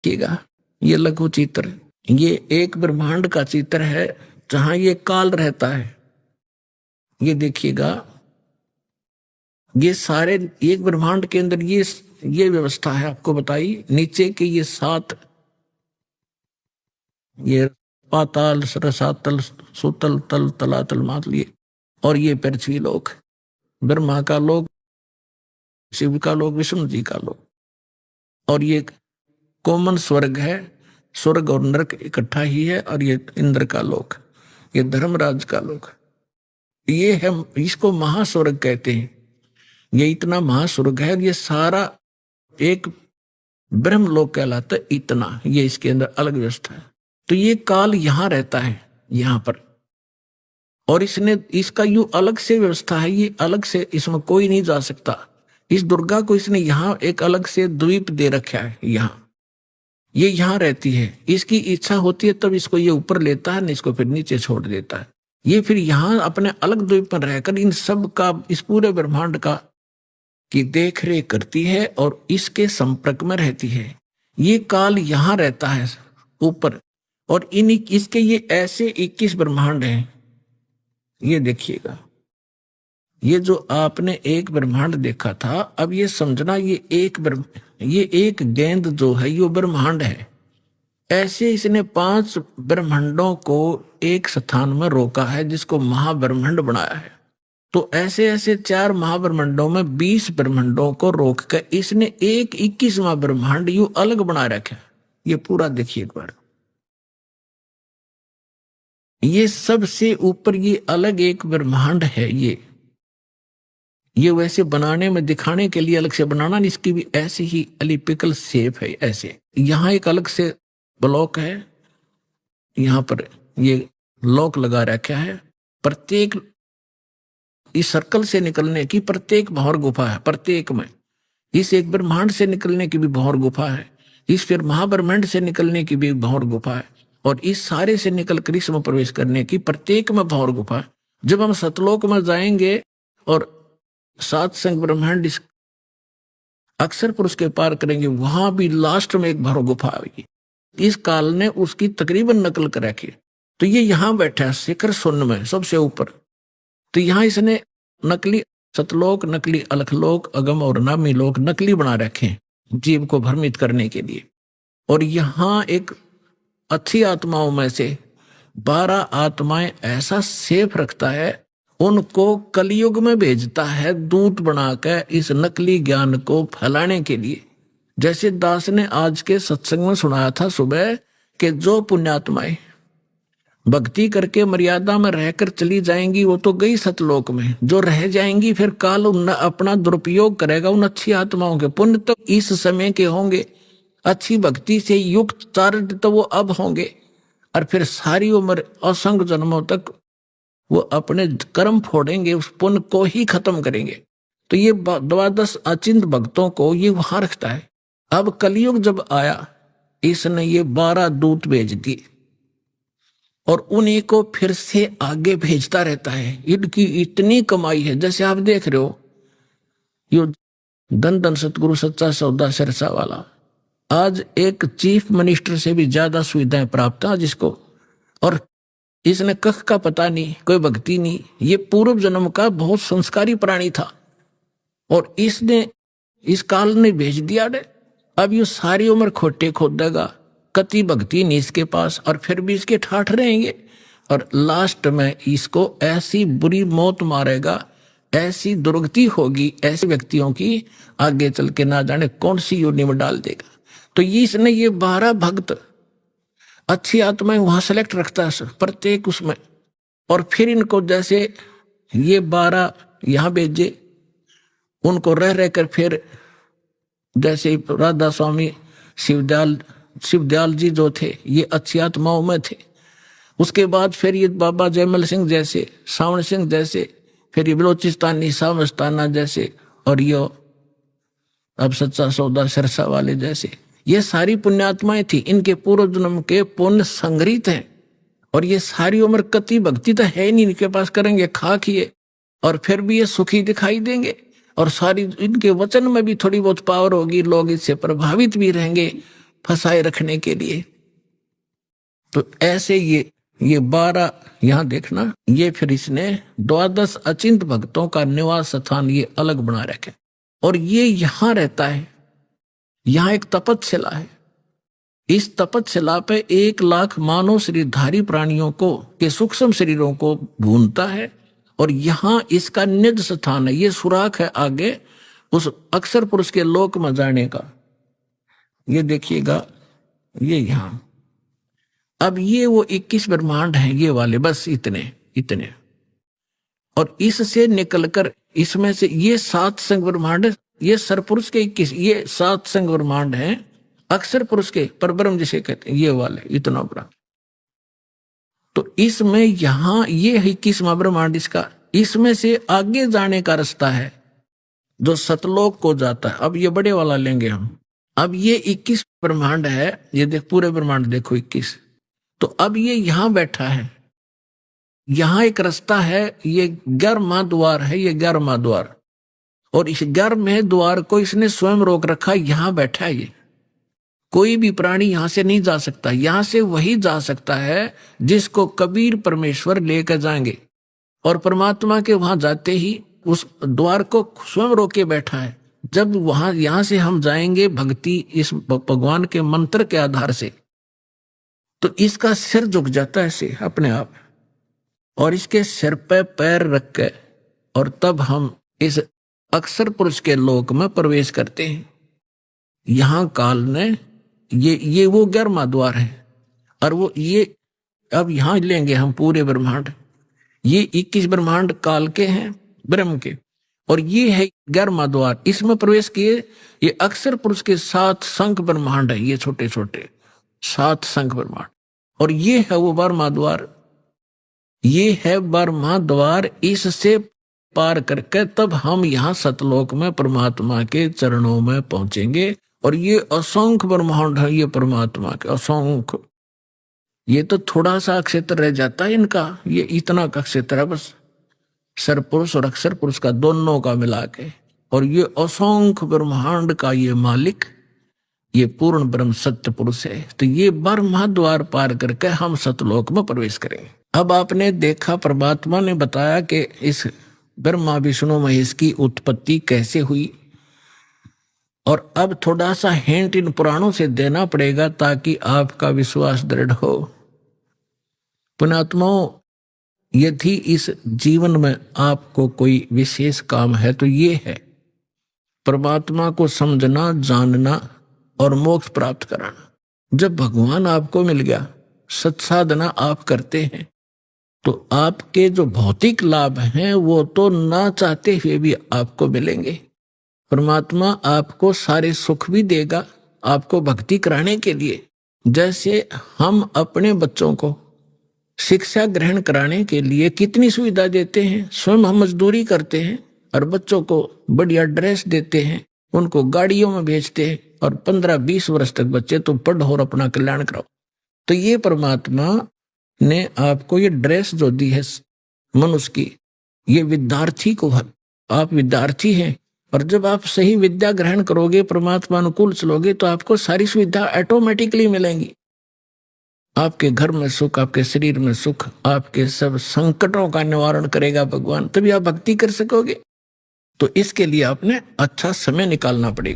देखिएगा, ये लघु चित्र, ये एक ब्रह्मांड का चित्र है जहां ये काल रहता है। ये देखिएगा, ये सारे एक ब्रह्मांड के अंदर ये व्यवस्था है। आपको बताइए, नीचे के ये 7, ये पाताल, रसातल, सुतल, तल, तलातल, मातल, ये और ये पृथ्वी लोक, ब्रह्मा का लोक, शिव का लोक, विष्णु जी का लोक, और ये कॉमन स्वर्ग है। स्वर्ग और नरक इकट्ठा ही है। और ये इंद्र का लोक, ये धर्मराज का लोक, ये है, इसको महास्वर्ग कहते हैं। ये इतना महास्वर्ग है, ये सारा एक ब्रह्म लोक कहलाता है। इतना ये इसके अंदर अलग व्यवस्था है। तो ये काल यहां रहता है, यहां पर, और इसने इसका यूं अलग से व्यवस्था है। ये अलग से, इसमें कोई नहीं जा सकता। इस दुर्गा को इसने यहां एक अलग से द्वीप दे रखा है। ये यहां रहती है। इसकी इच्छा होती है तब इसको ये ऊपर लेता है, नहीं इसको फिर नीचे छोड़ देता है। ये फिर यहां अपने अलग द्वीप पर रहकर इन सब का, इस पूरे ब्रह्मांड का की देख रेख करती है और इसके संपर्क में रहती है। ये काल यहां रहता है ऊपर, और इन इसके ये ऐसे 21 ब्रह्मांड हैं। ये देखिएगा, ये जो आपने एक ब्रह्मांड देखा था, अब ये समझना ये एक गेंद जो है ये ब्रह्मांड है। ऐसे इसने 5 ब्रह्मांडों को एक स्थान में रोका है, जिसको महाब्रह्मांड बनाया है। तो ऐसे ऐसे 4 महाब्रह्मांडों में 20 ब्रह्मांडों को रोक कर इसने एक 21वां ब्रह्मांड यूं अलग बना रखा है। ये पूरा देखिए एक बार, ये सबसे ऊपर ये अलग एक ब्रह्मांड है। ये वैसे बनाने में, दिखाने के लिए अलग से बनाना, इसकी भी ऐसी ही एलिप्टिकल शेप है। ऐसे यहां एक अलग से ब्लॉक है, यहां पर ये लॉक लगा रखा है। प्रत्येक इस सर्कल से निकलने की प्रत्येक भौर गुफा है, प्रत्येक में। इस एक ब्रह्मांड से निकलने की भी भौर गुफा है, इस फिर महाब्रह्मांड से निकलने की भी भौर गुफा है, और इस सारे से निकलकर इसमें प्रवेश करने की प्रत्येक में भौर गुफा है। जब हम सतलोक में जाएंगे और 7 संग ब्रह्मांड इस अक्षर पुरुष के पार करेंगे, वहां भी लास्ट में एक भौर गुफा आएगी। इस काल ने उसकी तकरीबन नकल कर रखी। तो ये यहां बैठा है शिखर शून्य में, सबसे ऊपर। तो यहां इसने नकली सतलोक, नकली अलखलोक, अगम और नामी लोक नकली बना रखे हैं जीव को भ्रमित करने के लिए। और यहां एक अच्छी आत्माओं में से 12 आत्माएं ऐसा सेफ रखता है, उनको कलयुग में भेजता है दूत बनाकर इस नकली ज्ञान को फैलाने के लिए। जैसे दास ने आज के सत्संग में सुनाया था सुबह, कि जो पुण्यात्माएं भक्ति करके मर्यादा में रहकर चली जाएंगी वो तो गई सतलोक में, जो रह जाएंगी फिर काल अपना दुरुपयोग करेगा उन अच्छी आत्माओं के। पुण्य तो इस समय के होंगे, अच्छी भक्ति से युक्त चारित्र तो वो अब होंगे, और फिर सारी उम्र असंख्य जन्मों तक वो अपने कर्म फोड़ेंगे, उस पुण्य को ही खत्म करेंगे। तो ये 12 अचिंत भक्तों को ये वहां रखता है। अब कलयुग जब आया, इसने ये 12 दूत भेज दिए और उन्हीं को फिर से आगे भेजता रहता है। इनकी इतनी कमाई है, जैसे आप देख रहे हो यो धन धन सतगुरु सच्चा सौदा सिरसा वाला, आज एक चीफ मिनिस्टर से भी ज्यादा सुविधाएं प्राप्त है जिसको। और इसने कख का पता नहीं, कोई भक्ति नहीं, ये पूर्व जन्म का बहुत संस्कारी प्राणी था, और इसने इस काल ने भेज दिया डे। अब ये सारी उम्र खोटे खोदेगा, कति भक्ति नहीं इसके पास, और फिर भी इसके ठाठ रहेंगे, और लास्ट में इसको ऐसी बुरी मौत मारेगा, ऐसी दुर्गति होगी ऐसे व्यक्तियों की, आगे चल के ना जाने कौन सी योनि में डाल देगा। तो इसने ये 12 भक्त अच्छी आत्माएं वहां सेलेक्ट रखता है प्रत्येक उसमें, और फिर इनको जैसे ये 12 यहां भेजे, उनको रह रहकर फिर जैसे राधा स्वामी शिवदयाल जी जो थे ये अच्छी आत्माओं में थे। उसके बाद फिर ये बाबा जयमल सिंह जैसे, सावन सिंह जैसे, फिर ये बलोचिस्तानी सामस्ताना जैसे, और ये अब सच्चा सौदा सिरसा वाले जैसे, ये सारी पुण्यात्माएं थी। इनके पूर्व जन्म के पुण्य संग्रहित हैं, और ये सारी उम्र कति भक्ति तो है नहीं इनके पास, करेंगे खा खिए, और फिर भी ये सुखी दिखाई देंगे, और सारी इनके वचन में भी थोड़ी बहुत पावर होगी, लोग इससे प्रभावित भी रहेंगे। फंसाए रखने के लिए। तो ऐसे ये 12 यहां देखना, ये फिर इसने 12 अचिंत भक्तों का निवास स्थान ये अलग बना रखे, और ये यहां रहता है। यहां एक तपस्या है। इस तपस्या पे 1,00,000 मानव शरीरधारी प्राणियों को के सूक्ष्म शरीरों को भूनता है, और यहां इसका निज स्थान है। ये सुराख है आगे उस अक्षर पुरुष के लोक में जाने का। ये देखिएगा, ये यहां अब ये वो 21 ब्रह्मांड हैं ये वाले, बस इतने। और इससे निकलकर इसमें से ये 7 संग ब्रह्मांड, ये सरपुरुष के 21, ये 7 संग ब्रह्मांड हैं अक्षर पुरुष के, परब्रह्म जिसे कहते हैं, ये वाले इतना बड़ा। तो इसमें यहां ये 21वां ब्रह्मांड इसका, इसमें से आगे जाने का रास्ता है जो सतलोक को जाता है। अब ये बड़े वाला लेंगे हम। अब ये 21 ब्रह्मांड है, ये देख पूरे ब्रह्मांड देखो 21। तो अब ये यहां बैठा है, यहां एक रास्ता है, ये 11वां द्वार है, ये 11वां द्वार, और इस 11वें द्वार को इसने स्वयं रोक रखा। यहां बैठा है ये, कोई भी प्राणी यहां से नहीं जा सकता। यहां से वही जा सकता है जिसको कबीर परमेश्वर लेकर जाएंगे, और परमात्मा के वहां जाते ही उस द्वार को स्वयं रोके बैठा है। जब वहां यहां से हम जाएंगे भक्ति इस भगवान के मंत्र के आधार से, तो इसका सिर झुक जाता है ऐसे अपने आप, और इसके सिर पे पैर रख के, और तब हम इस अक्षर पुरुष के लोक में प्रवेश करते हैं। यहां काल ने ये वो 11वां द्वार है, और वो ये अब यहां लेंगे हम पूरे ब्रह्मांड। ये 21 ब्रह्मांड काल के हैं, ब्रह्म के, और ये है 11वां द्वार। इसमें प्रवेश किए, ये अक्षर पुरुष के 7 संख ब्रह्मांड है, ये छोटे छोटे 7 संख ब्रह्मांड, और ये है वो 12वां द्वार। ये है 12वां द्वार। इससे पार करके तब हम यहाँ सतलोक में परमात्मा के चरणों में पहुंचेंगे। और ये असंख्य ब्रह्मांड है, ये परमात्मा के असंख्य। ये तो थोड़ा सा क्षेत्र रह जाता है इनका, ये इतना का क्षेत्र है बस, सरपुरुष और अक्षर पुरुष का दोनों का मिला के। और ये असंख्य ब्रह्मांड का ये मालिक, ये पूर्ण ब्रह्म सत्य पुरुष है। तो ये 12वां द्वार पार करके हम सतलोक में प्रवेश करेंगे। अब आपने देखा, परमात्मा ने बताया कि इस ब्रह्मा विष्णु महेश की उत्पत्ति कैसे हुई, और अब थोड़ा सा हिंट इन पुराणों से देना पड़ेगा ताकि आपका विश्वास दृढ़ हो। पुण्यात्माओं, यदि इस जीवन में आपको कोई विशेष काम है तो ये है परमात्मा को समझना, जानना और मोक्ष प्राप्त कराना। जब भगवान आपको मिल गया, सत्साधना आप करते हैं, तो आपके जो भौतिक लाभ हैं वो तो ना चाहते हुए भी आपको मिलेंगे। परमात्मा आपको सारे सुख भी देगा आपको भक्ति कराने के लिए। जैसे हम अपने बच्चों को शिक्षा ग्रहण कराने के लिए कितनी सुविधा देते हैं, स्वयं हम मजदूरी करते हैं और बच्चों को बढ़िया ड्रेस देते हैं, उनको गाड़ियों में भेजते हैं, और 15-20 वर्ष तक बच्चे तो पढ़ो और अपना कल्याण कराओ। तो ये परमात्मा ने आपको ये ड्रेस जो दी है मनुष्य की, ये विद्यार्थी को, आप विद्यार्थी हैं, और जब आप सही विद्या ग्रहण करोगे, परमात्मा अनुकूल चलोगे, तो आपको सारी सुविधा ऑटोमेटिकली मिलेंगी। आपके घर में सुख, आपके शरीर में सुख, आपके सब संकटों का निवारण करेगा भगवान, तभी आप भक्ति कर सकोगे। तो इसके लिए आपने अच्छा समय निकालना पड़ेगा।